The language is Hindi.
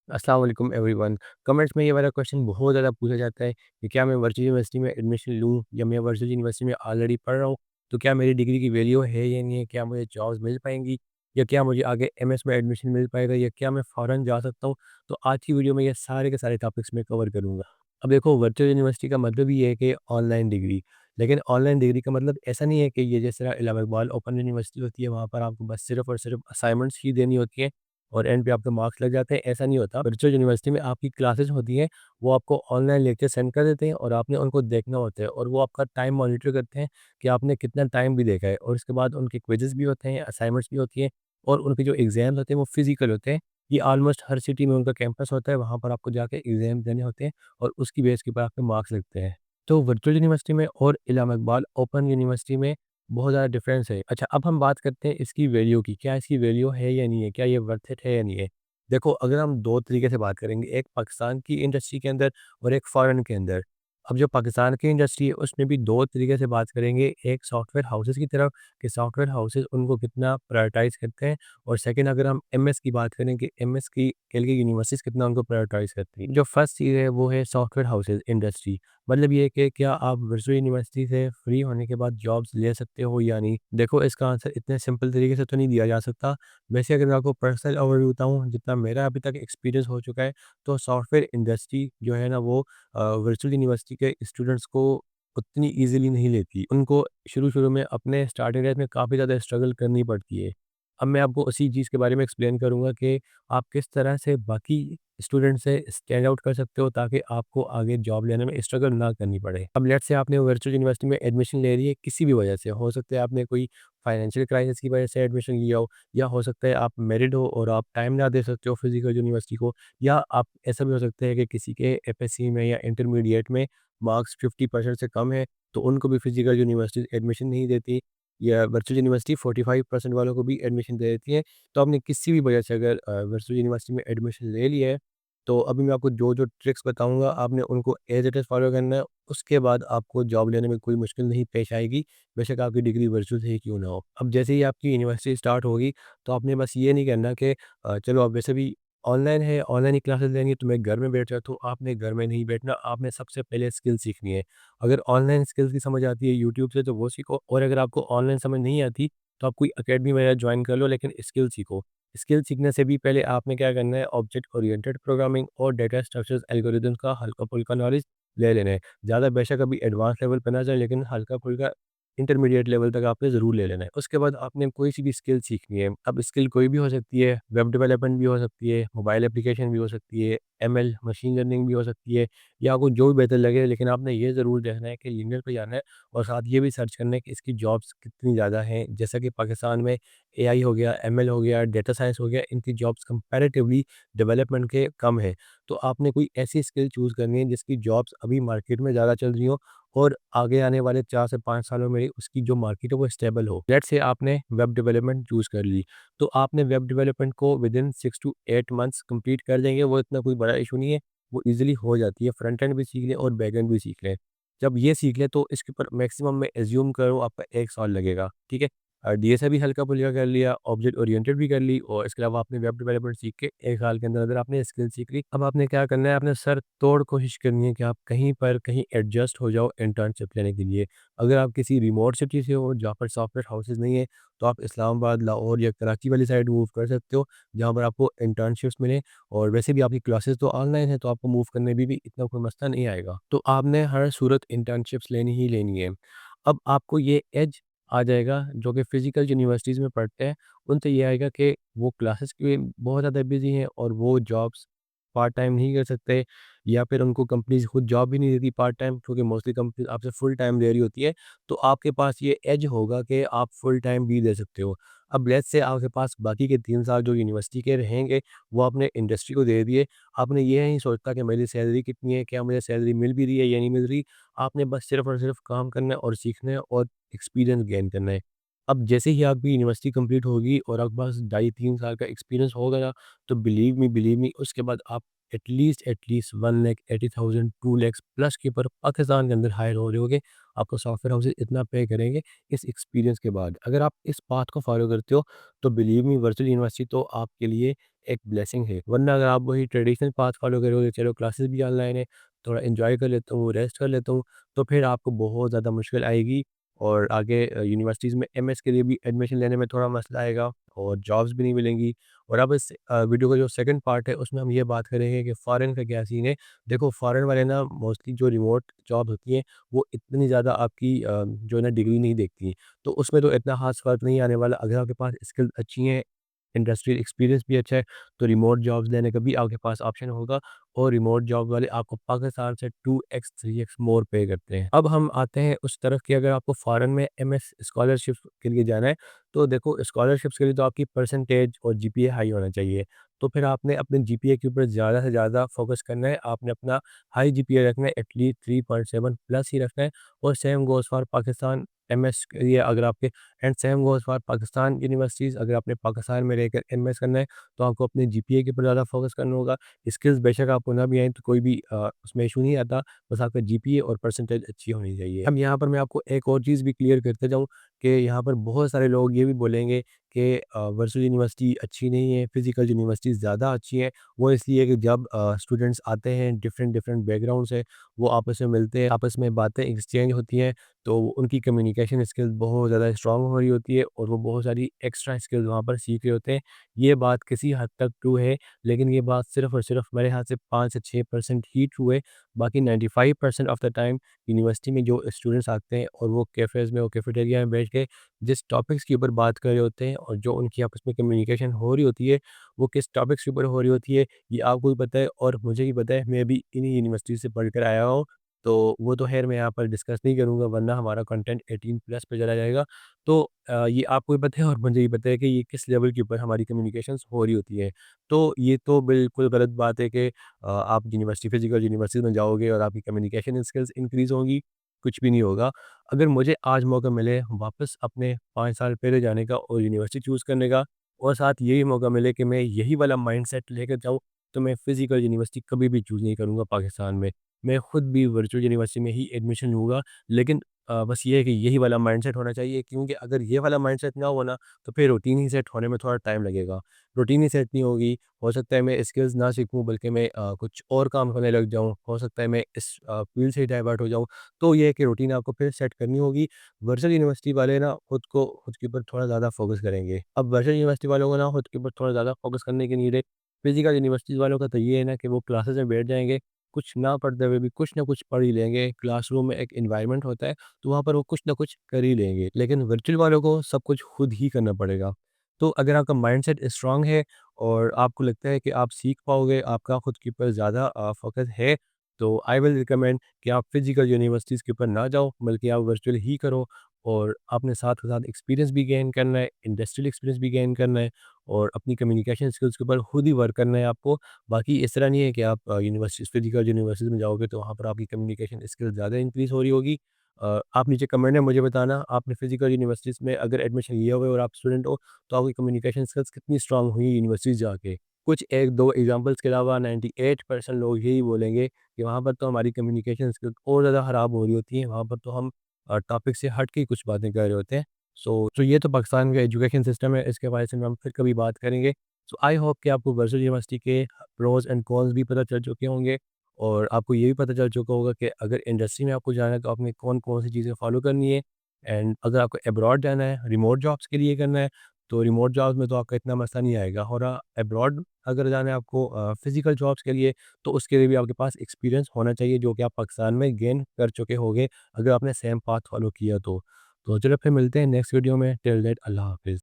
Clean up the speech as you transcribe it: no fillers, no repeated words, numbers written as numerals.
अस्सलाम वालेकुम एवरीवन। कमेंट्स में ये वाला क्वेश्चन बहुत ज़्यादा पूछा जाता है कि क्या मैं वर्चुअल यूनिवर्सिटी में एडमिशन लूँ या मैं वर्चुअल यूनिवर्सिटी में ऑलरेडी पढ़ रहा हूँ, तो क्या मेरी डिग्री की वैल्यू है या नहीं है? क्या मुझे जॉब्स मिल पाएँगी या क्या मुझे आगे एमएस में एडमिशन मिल पाएगा या क्या मैं फ़ॉरेन जा सकता हूँ? तो आज की वीडियो में ये सारे के सारे टॉपिक्स मैं कवर करूँगा। अब देखो, वर्चुअल यूनिवर्सिटी का मतलब ही ये है कि ऑनलाइन डिग्री, लेकिन ऑनलाइन डिग्री का मतलब ऐसा नहीं है कि ये जिस तरह इलाहाबाद इकबाल ओपन यूनिवर्सिटी होती है, वहाँ पर आपको बस सिर्फ़ और सिर्फ़ असाइनमेंट्स ही देनी होती हैं और एंड पे आपके मार्क्स लग जाते हैं, ऐसा नहीं होता। वर्चुअल यूनिवर्सिटी में आपकी क्लासेस होती हैं, वो आपको ऑनलाइन लेक्चर सेंड कर देते हैं और आपने उनको देखना होता है और वो आपका टाइम मॉनिटर करते हैं कि आपने कितना टाइम भी देखा है और उसके बाद उनके क्विज़ेज़ भी होते हैं, असाइनमेंट्स भी होती हैं और उनके जो एग्ज़ाम्स होते हैं वो फिज़िकल होते हैं। ये ऑलमोस्ट हर सिटी में उनका कैंपस होता है, वहाँ पर आपको जाके एग्ज़ाम देने होते हैं और उसकी बेस के ऊपर आपके मार्क्स लगते हैं। तो वर्चुअल यूनिवर्सिटी में और इलाहाबाद इकबाल ओपन यूनिवर्सिटी में बहुत ज़्यादा डिफरेंस है। अच्छा, अब हम बात करते हैं इसकी वैल्यू की, क्या इसकी वैल्यू है या नहीं है? क्या ये वर्थ इट है या नहीं है? देखो, अगर हम 2 तरीके से बात करेंगे, एक पाकिस्तान की इंडस्ट्री के अंदर और एक फ़ॉरेन के अंदर। अब जो पाकिस्तान की इंडस्ट्री है, उसमें भी 2 तरीके से बात करेंगे, एक सॉफ्टवेयर हाउसेज़ की तरफ कि सॉफ्टवेयर हाउसेज़ उनको कितना प्रायोरिटाइज़ करते हैं और सेकंड अगर हम एमएस की बात करें कि एमएस की के लिए यूनिवर्सिटीज़ कितना उनको प्रायोरिटाइज़ करती हैं। जो फर्स्ट चीज़ है, वो है सॉफ्टवेयर हाउसेज़ इंडस्ट्री। मतलब ये है कि क्या आप वर्चुअल यूनिवर्सिटी से फ्री होने के बाद जॉब्स ले सकते हो या नहीं? देखो, इसका आंसर इतने सिंपल तरीके से तो नहीं दिया जा सकता। वैसे अगर मैं आपको पर्सनल ओवरव्यू बताऊँ, जितना मेरा अभी तक एक्सपीरियंस हो चुका है, तो सॉफ्टवेयर इंडस्ट्री जो है ना वो वर्चुअल यूनिवर्सिटी के स्टूडेंट्स को उतनी ईज़िली नहीं लेती। उनको शुरू-शुरू में अपने स्टार्टिंग डेज़ में काफ़ी ज़्यादा स्ट्रगल करनी पड़ती है। अब मैं आपको उसी चीज़ के बारे में एक्सप्लेन करूँगा कि आप किस तरह से बाकी स्टूडेंट से स्टैंड आउट कर सकते हो ताकि आपको आगे जॉब लेने में स्ट्रगल ना करनी पड़े। अब लेट्स से आपने वर्चुअल यूनिवर्सिटी में एडमिशन ले ली है किसी भी वजह से, हो सकता है आपने कोई फाइनेंशियल क्राइसिस की वजह से एडमिशन लिया हो या हो सकता है आप मैरिड हो और आप टाइम ना दे सकते हो फिजिकल यूनिवर्सिटी को, या आप ऐसा भी हो सकता है कि किसी के एफएससी में या इंटरमीडिएट में मार्क्स 50% से कम है, तो उनको भी फिजिकल यूनिवर्सिटी एडमिशन नहीं देती या वर्चुअल यूनिवर्सिटी 45% वालों को भी एडमिशन दे देती है। तो आपने किसी भी वजह से अगर वर्चुअल यूनिवर्सिटी में एडमिशन ले लिया है, तो अभी मैं आपको जो-जो ट्रिक्स बताऊँगा आपने उनको एज़ इट इज़ फॉलो करना है। उसके बाद आपको जॉब लेने में कोई मुश्किल नहीं पेश आएगी, बेशक आपकी डिग्री वर्चुअल से ही क्यों ना हो। अब जैसे ही आपकी यूनिवर्सिटी स्टार्ट होगी, तो आपने बस ये नहीं करना कि चलो अब वैसे भी ऑनलाइन है, ऑनलाइन ही क्लासेस लेनी है तो मैं घर में बैठ जाता हूँ। आपने घर में नहीं बैठना, आपने सबसे पहले स्किल सीखनी है। अगर ऑनलाइन स्किल्स की समझ आती है यूट्यूब से तो वो सीखो और अगर आपको ऑनलाइन समझ नहीं आती, तो आप कोई अकेडमी वगैरह जॉइन कर लो, लेकिन स्किल सीखो। स्किल सीखने से भी पहले आपने क्या करना है, ऑब्जेक्ट ओरिएंटेड प्रोग्रामिंग और डेटा स्ट्रक्चर्स एल्गोरिदम का हल्का-फुल्का नॉलेज ले लेना है। ज़्यादा बेशक अभी एडवांस लेवल पे ना जाए, लेकिन हल्का-फुल्का इंटरमीडिएट लेवल तक आपने ज़रूर ले लेना है। उसके बाद आपने कोई सी भी स्किल सीखनी है। अब स्किल कोई भी हो सकती है, वेब डेवलपमेंट भी हो सकती है, मोबाइल एप्लीकेशन भी हो सकती है, एमएल मशीन लर्निंग भी हो सकती है, या आपको जो भी बेहतर लगे, लेकिन आपने ये ज़रूर देखना है कि लिंक्डइन पे जाना है और साथ ये भी सर्च करना है कि इसकी जॉब्स कितनी ज़्यादा हैं। जैसा कि पाकिस्तान में एआई हो गया, एमएल हो गया, डेटा साइंस हो गया, इनकी जॉब्स कंपैरेटिवली डेवलपमेंट के कम है। तो आपने कोई ऐसी स्किल चूज़ करनी है जिसकी जॉब्स अभी मार्केट में ज़्यादा चल रही हो और आगे आने वाले 4 से 5 सालों में उसकी जो मार्केट है वो स्टेबल हो। लेट्स से आपने वेब डेवलपमेंट चूज़ कर ली, तो आपने वेब डेवलपमेंट को विदिन 6 टू 8 मंथ्स कंप्लीट कर देंगे, वो इतना कोई बड़ा इश्यू नहीं है, वो ईज़िली हो जाती है। फ्रंट एंड भी सीख लें और बैक एंड भी सीख लें। जब ये सीख लें तो इसके ऊपर मैक्सिमम मैं अज़्यूम करूँ आपका 1 साल लगेगा, ठीक है? डीएसए भी हल्का-फुल्का कर लिया, ऑब्जेक्ट ओरिएंटेड भी कर ली और इसके अलावा आपने वेब डेवलपमेंट सीख के 1 साल के अंदर आपने स्किल सीख ली। अब आपने क्या करना है, आपने सर तोड़ कोशिश करनी है कि आप कहीं पर कहीं एडजस्ट हो जाओ इंटर्नशिप लेने के लिए। अगर आप किसी रिमोट सिटी से हो जहाँ पर सॉफ्टवेयर हाउसेज़ नहीं है, तो आप इस्लामाबाद, लाहौर या कराची वाली साइड मूव कर सकते हो, जहाँ पर आपको इंटर्नशिप्स मिलें और वैसे भी आपकी क्लासेस तो ऑनलाइन है, तो आपको मूव करने में भी इतना कोई मसला नहीं आएगा। तो आपने हर सूरत इंटर्नशिप्स लेनी ही लेनी है। अब आपको ये एज आ जाएगा जो कि फिज़िकल यूनिवर्सिटीज़ में पढ़ते हैं, उनसे ये आएगा कि वो क्लासेस के बहुत ज़्यादा बिज़ी हैं और वो जॉब्स पार्ट टाइम नहीं कर सकते, या फिर उनको कंपनीज़ खुद जॉब भी नहीं देती पार्ट टाइम, क्योंकि मोस्टली कंपनीज़ आपसे फुल टाइम ले रही होती है। तो आपके पास ये एज होगा कि आप फुल टाइम भी दे सकते हो। अब लेट्स से आपके पास बाकी के 3 साल जो यूनिवर्सिटी के रहेंगे, वो आपने इंडस्ट्री को दे दिए। आपने ये नहीं सोचता कि मेरी सैलरी कितनी है, क्या मुझे सैलरी मिल भी रही है या नहीं मिल रही। आपने बस सिर्फ़ और सिर्फ़ काम करना है और सीखना है और एक्सपीरियंस गेन करना है। अब जैसे ही आपकी यूनिवर्सिटी कंप्लीट होगी और आपके पास ढाई 3 साल का एक्सपीरियंस होगा ना, तो बिलीव मी उसके बाद आप एटलीस्ट 1,80,000 2 लैक्स प्लस के ऊपर पाकिस्तान के अंदर हायर हो रहे होगे। आपको सॉफ्टवेयर हाउसेज़ इतना पे करेंगे इस एक्सपीरियंस के बाद। अगर आप इस पाथ को फ़ॉलो करते हो, तो बिलीव मी वर्चुअल यूनिवर्सिटी तो आपके लिए एक ब्लेसिंग है। वरना अगर आप वही ट्रेडिशनल पाथ फॉलो करोगे, चलो क्लासेस भी ऑनलाइन है, थोड़ा एन्जॉय कर लेता हूँ, रेस्ट कर लेता हूँ, तो फिर आपको बहुत ज़्यादा मुश्किल आएगी और आगे यूनिवर्सिटीज़ में एमएस के लिए भी एडमिशन लेने में थोड़ा मसला आएगा और जॉब्स भी नहीं मिलेंगी। और अब इस वीडियो का जो सेकंड पार्ट है उसमें हम ये बात करेंगे कि फ़ॉरेन का क्या सीन है। देखो फ़ॉरेन वाले ना मोस्टली जो रिमोट जॉब होती हैं वो इतनी ज़्यादा आपकी जो है ना डिग्री नहीं देखती। तो उसमें तो इतना ख़ास फ़र्क नहीं आने वाला। अगर आपके पास स्किल्स अच्छी हैं, इंडस्ट्रियल एक्सपीरियंस भी अच्छा है, तो रिमोट जॉब्स लेने का भी आपके पास ऑप्शन होगा और रिमोट जॉब वाले आपको पाकिस्तान से 2x 3x मोर पे करते हैं। अब हम आते हैं उस तरफ कि अगर आपको फ़ॉरेन में एमएस स्कॉलरशिप के लिए जाना है, तो देखो स्कॉलरशिप्स के लिए तो आपकी परसेंटेज और जीपीए हाई होना चाहिए। तो फिर आपने अपने जीपीए के ऊपर ज़्यादा से ज़्यादा फ़ोकस करना है। आपने अपना हाई जीपीए रखना है, एटलीस्ट 3.7 प्लस ही रखना है और same goes for Pakistan MS के लिए अगर आपके and same goes for Pakistan universities. अगर आपने पाकिस्तान में रहकर एमएस करना है, तो आपको अपने जीपीए के ऊपर ज़्यादा फ़ोकस करना होगा। स्किल्स बेशक आपको ना भी आएँ तो कोई भी उसमें इश्यू नहीं आता, बस आपका जीपीए और परसेंटेज अच्छी होनी चाहिए। अब यहाँ पर मैं आपको एक और चीज़ भी क्लियर करते जाऊँ कि यहाँ पर बहुत सारे लोग ये भी बोलेंगे कि वर्चुअल यूनिवर्सिटी अच्छी नहीं है, फिज़िकल यूनिवर्सिटीज़ ज़्यादा अच्छी हैं। वो इसलिए कि जब स्टूडेंट्स आते हैं डिफरेंट डिफरेंट बैकग्राउंड से, वो आपस में मिलते हैं, आपस में बातें एक्सचेंज होती हैं, तो उनकी कम्युनिकेशन स्किल्स बहुत ज़्यादा स्ट्रॉन्ग हो रही होती है और वो बहुत सारी एक्स्ट्रा स्किल्स वहाँ पर सीख रहे होते हैं। ये बात किसी हद तक ट्रू है, लेकिन ये बात सिर्फ़ और सिर्फ़ मेरे ख़्याल से 5 से 6% ही ट्रू है। बाकी 95% ऑफ़ द टाइम यूनिवर्सिटी में जो स्टूडेंट्स आते हैं और वो कैफ़ेज़ में और कैफ़ेटेरिया में बैठ के जिस टॉपिक्स के ऊपर बात कर रहे होते हैं और जो उनकी आपस में कम्युनिकेशन हो रही होती है, वो किस टॉपिक्स के ऊपर हो रही होती है, ये आपको भी पता है और मुझे भी पता है। मैं भी इन्हीं यूनिवर्सिटी से पढ़ कर आया हूँ, तो वो तो ख़ैर मैं यहाँ पर डिस्कस नहीं करूँगा वरना हमारा कंटेंट 18 प्लस पे चला जाएगा। तो ये आपको भी पता है और मुझे भी पता है कि ये किस लेवल के ऊपर हमारी कम्युनिकेशंस हो रही होती है। तो ये तो बिल्कुल गलत बात है कि आप यूनिवर्सिटी फिज़िकल यूनिवर्सिटी में जाओगे और आपकी कम्युनिकेशन स्किल्स इंक्रीज़ होंगी, कुछ भी नहीं होगा। अगर मुझे आज मौका मिले वापस अपने 5 साल पहले जाने का और यूनिवर्सिटी चूज़ करने का और साथ यही मौका मिले कि मैं यही वाला माइंडसेट लेकर जाऊँ, तो मैं फिज़िकल यूनिवर्सिटी कभी भी चूज़ नहीं करूँगा पाकिस्तान में। मैं खुद भी वर्चुअल यूनिवर्सिटी में ही एडमिशन लूँगा, लेकिन बस ये है कि यही वाला माइंडसेट होना चाहिए, क्योंकि अगर ये वाला माइंडसेट ना हो ना, तो फिर रूटीन ही सेट होने में थोड़ा टाइम लगेगा। रूटीन ही सेट नहीं होगी, हो सकता है मैं स्किल्स ना सीखूँ बल्कि मैं कुछ और काम करने लग जाऊँ, हो सकता है मैं इस फ़ील्ड से ही डाइवर्ट हो जाऊँ। तो ये है कि रूटीन आपको फिर सेट करनी होगी। वर्चुअल यूनिवर्सिटी वाले ना खुद के ऊपर थोड़ा ज़्यादा फ़ोकस करेंगे। अब वर्चुअल यूनिवर्सिटी वालों को ना खुद के ऊपर थोड़ा ज़्यादा फ़ोकस करने की नीड है। फिज़िकल यूनिवर्सिटीज़ वालों का तो ये है ना कि वो क्लासेस में बैठ जाएँगे, कुछ ना पढ़ते हुए भी कुछ ना कुछ पढ़ ही लेंगे। क्लासरूम में एक एनवायरनमेंट होता है, तो वहाँ पर वो कुछ ना कुछ कर ही लेंगे। लेकिन वर्चुअल वालों को सब कुछ खुद ही करना पड़ेगा। तो अगर आपका माइंडसेट स्ट्रॉन्ग है और आपको लगता है कि आप सीख पाओगे, आपका खुद के ऊपर ज़्यादा फ़ोकस है, तो आई विल रिकमेंड कि आप फिज़िकल यूनिवर्सिटीज़ के ऊपर ना जाओ, बल्कि आप वर्चुअल ही करो। और आपने साथ के साथ एक्सपीरियंस भी गेन करना है, इंडस्ट्रियल एक्सपीरियंस भी गेन करना है और अपनी कम्युनिकेशन स्किल्स के ऊपर खुद ही वर्क करना है आपको। बाकी इस तरह नहीं है कि आप यूनिवर्सिटी फिज़िकल यूनिवर्सिटीज़ में जाओगे तो वहाँ पर आपकी कम्युनिकेशन स्किल्स ज़्यादा इंक्रीज़ हो रही होगी। आप नीचे कमेंट में मुझे बताना आपने फिज़िकल यूनिवर्सिटीज़ में अगर एडमिशन लिया हुआ है और आप स्टूडेंट हो, तो आपकी कम्युनिकेशन स्किल्स कितनी स्ट्रॉन्ग हुई यूनिवर्सिटी जाके। कुछ 1-2 एग्ज़ाम्पल्स के अलावा 98% लोग यही बोलेंगे कि वहाँ पर तो हमारी कम्युनिकेशन स्किल्स और ज़्यादा ख़राब हो रही होती हैं, वहाँ पर तो हम टॉपिक से हट के ही कुछ बातें कर रहे होते हैं। तो ये तो पाकिस्तान का एजुकेशन सिस्टम है, इसके बारे में हम फिर कभी बात करेंगे। सो आई होप कि आपको वर्चुअल यूनिवर्सिटी के प्रोज़ एंड कॉन्स भी पता चल चुके होंगे और आपको ये भी पता चल चुका होगा कि अगर इंडस्ट्री में आपको जाना है तो आपने कौन-कौन सी चीज़ें फ़ॉलो करनी है। एंड अगर आपको अब्रॉड जाना है, रिमोट जॉब्स के लिए करना है, तो रिमोट जॉब्स में तो आपका इतना मसला नहीं आएगा। और अब्रॉड अगर जाना है आपको फिज़िकल जॉब्स के लिए, तो उसके लिए भी आपके पास एक्सपीरियंस होना चाहिए जो कि आप पाकिस्तान में गेन कर चुके होंगे, अगर आपने सेम पाथ फ़ॉलो किया तो। तो चलो फिर मिलते हैं नेक्स्ट वीडियो में, टिल दैट अल्लाह हाफ़िज़।